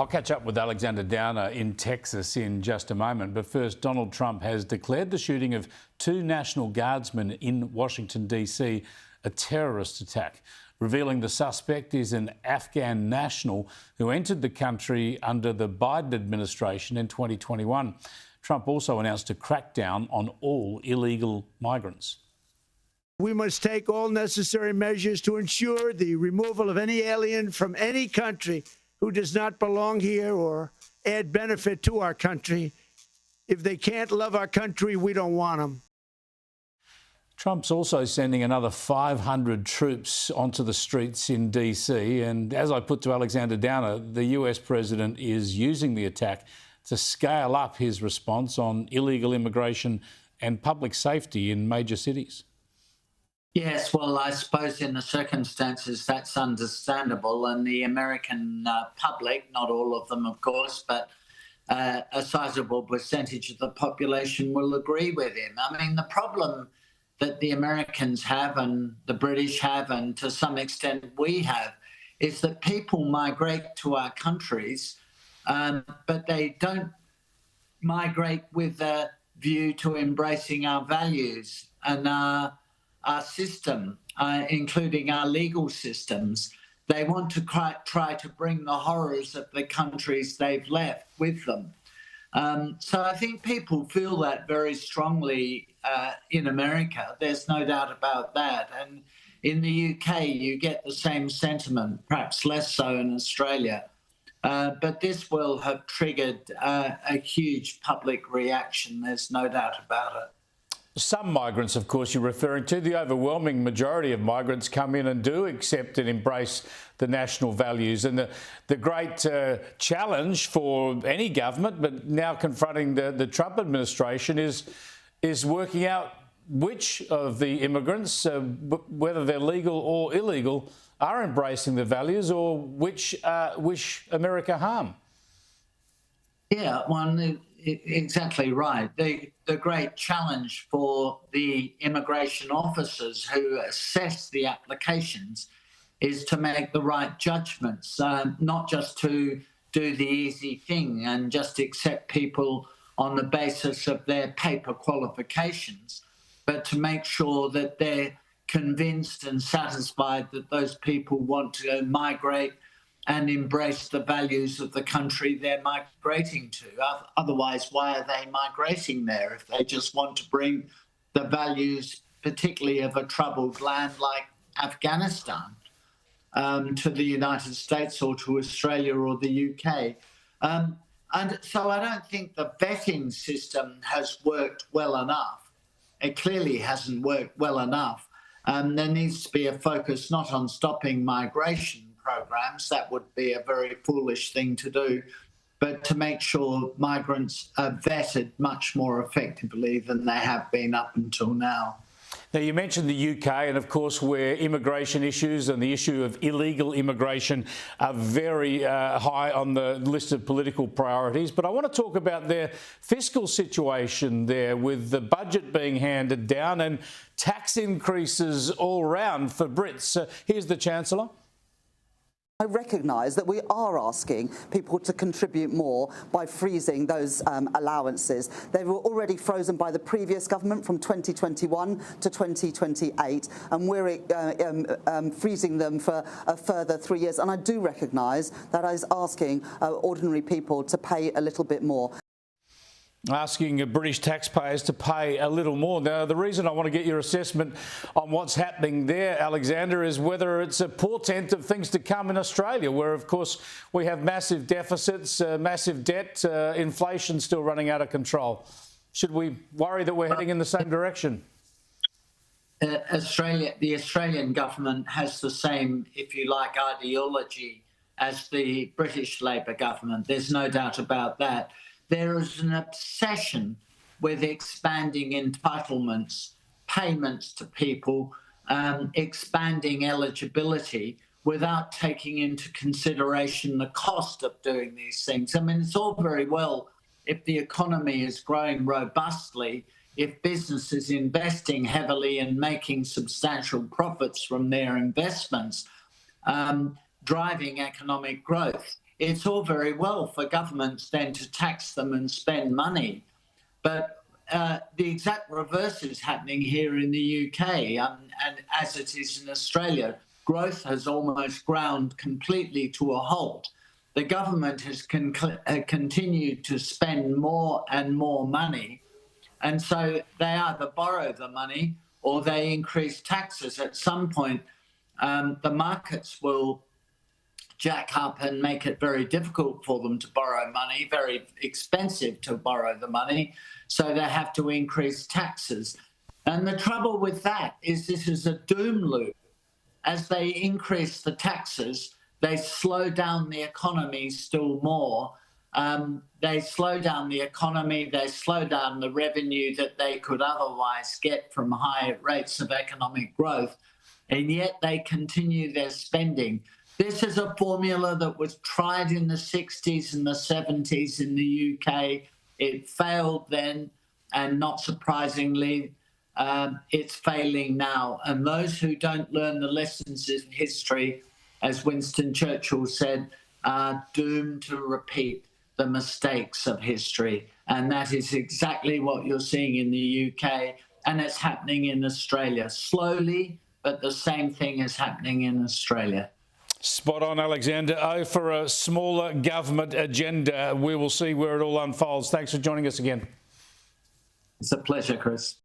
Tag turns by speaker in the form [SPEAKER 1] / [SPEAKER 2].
[SPEAKER 1] I'll catch up with Alexander Downer in Texas in just a moment. But first, Donald Trump has declared the shooting of 2 National Guardsmen in Washington, D.C. a terrorist attack, revealing the suspect is an Afghan national who entered the country under the Biden administration in 2021. Trump also announced a crackdown on all illegal migrants.
[SPEAKER 2] We must take all necessary measures to ensure the removal of any alien from any country who does not belong here or add benefit to our country. If they can't love our country, we don't want them.
[SPEAKER 1] Trump's also sending another 500 troops onto the streets in D.C. And as I put to Alexander Downer, the US president is using the attack to scale up his response on illegal immigration and public safety in major cities.
[SPEAKER 3] Yes, well, I suppose in the circumstances that's understandable, and the American public, not all of them, of course, but a sizable percentage of the population will agree with him. I mean, the problem that the Americans have and the British have, and to some extent we have, is that people migrate to our countries, but they don't migrate with a view to embracing our values and our system, including our legal systems. They want to try to bring the horrors of the countries they've left with them. So I think people feel that very strongly in America. There's no doubt about that. And in the UK, you get the same sentiment, perhaps less so in Australia. But this will have triggered a huge public reaction. There's no doubt about it.
[SPEAKER 1] Some migrants, of course, you're referring to. The overwhelming majority of migrants come in and do accept and embrace the national values. And the great challenge for any government, but now confronting the Trump administration, is working out which of the immigrants, whether they're legal or illegal, are embracing the values or which wish America harm.
[SPEAKER 3] Yeah, well, exactly right. The great challenge for the immigration officers who assess the applications is to make the right judgments, not just to do the easy thing and just accept people on the basis of their paper qualifications, but to make sure that they're convinced and satisfied that those people want to migrate and embrace the values of the country they're migrating to. Otherwise, why are they migrating there if they just want to bring the values, particularly of a troubled land like Afghanistan, to the United States or to Australia or the UK? And so I don't think the vetting system has worked well enough. It clearly hasn't worked well enough. There needs to be a focus not on stopping migration programs, that would be a very foolish thing to do, but to make sure migrants are vetted much more effectively than they have been up until now.
[SPEAKER 1] Now, you mentioned the UK, and of course, where immigration issues and the issue of illegal immigration are very high on the list of political priorities. But I want to talk about their fiscal situation there, with the budget being handed down and tax increases all round for Brits. Here's the Chancellor.
[SPEAKER 4] I recognise that we are asking people to contribute more by freezing those allowances. They were already frozen by the previous government from 2021 to 2028, and we're freezing them for a further 3 years. And I do recognise that I was asking ordinary people to pay a little bit more.
[SPEAKER 1] Asking British taxpayers to pay a little more. Now, the reason I want to get your assessment on what's happening there, Alexander, is whether it's a portent of things to come in Australia, where, of course, we have massive deficits, massive debt, inflation still running out of control. Should we worry that we're heading in the same direction?
[SPEAKER 3] The Australian government has the same, if you like, ideology as the British Labor government. There's no doubt about that. There is an obsession with expanding entitlements, payments to people, expanding eligibility without taking into consideration the cost of doing these things. I mean, it's all very well if the economy is growing robustly, if business is investing heavily and making substantial profits from their investments, driving economic growth. it's all very well for governments then to tax them and spend money. But the exact reverse is happening here in the UK, and as it is in Australia. Growth has almost ground completely to a halt. The government has continued to spend more and more money, and so they either borrow the money or they increase taxes. At some point, the markets will jack up and make it very difficult for them to borrow money, very expensive to borrow the money, so they have to increase taxes. And the trouble with that is this is a doom loop. As they increase the taxes, they slow down the economy still more. They slow down the economy, they slow down the revenue that they could otherwise get from high rates of economic growth, and yet they continue their spending. This is a formula that was tried in the 60s and the 70s in the UK. It failed then, and not surprisingly, it's failing now. And those who don't learn the lessons of history, as Winston Churchill said, are doomed to repeat the mistakes of history. And that is exactly what you're seeing in the UK, and it's happening in Australia. Slowly, but the same thing is happening in Australia.
[SPEAKER 1] Spot on, Alexander. Oh, for a smaller government agenda. We will see where it all unfolds. Thanks for joining us again.
[SPEAKER 3] It's a pleasure, Chris.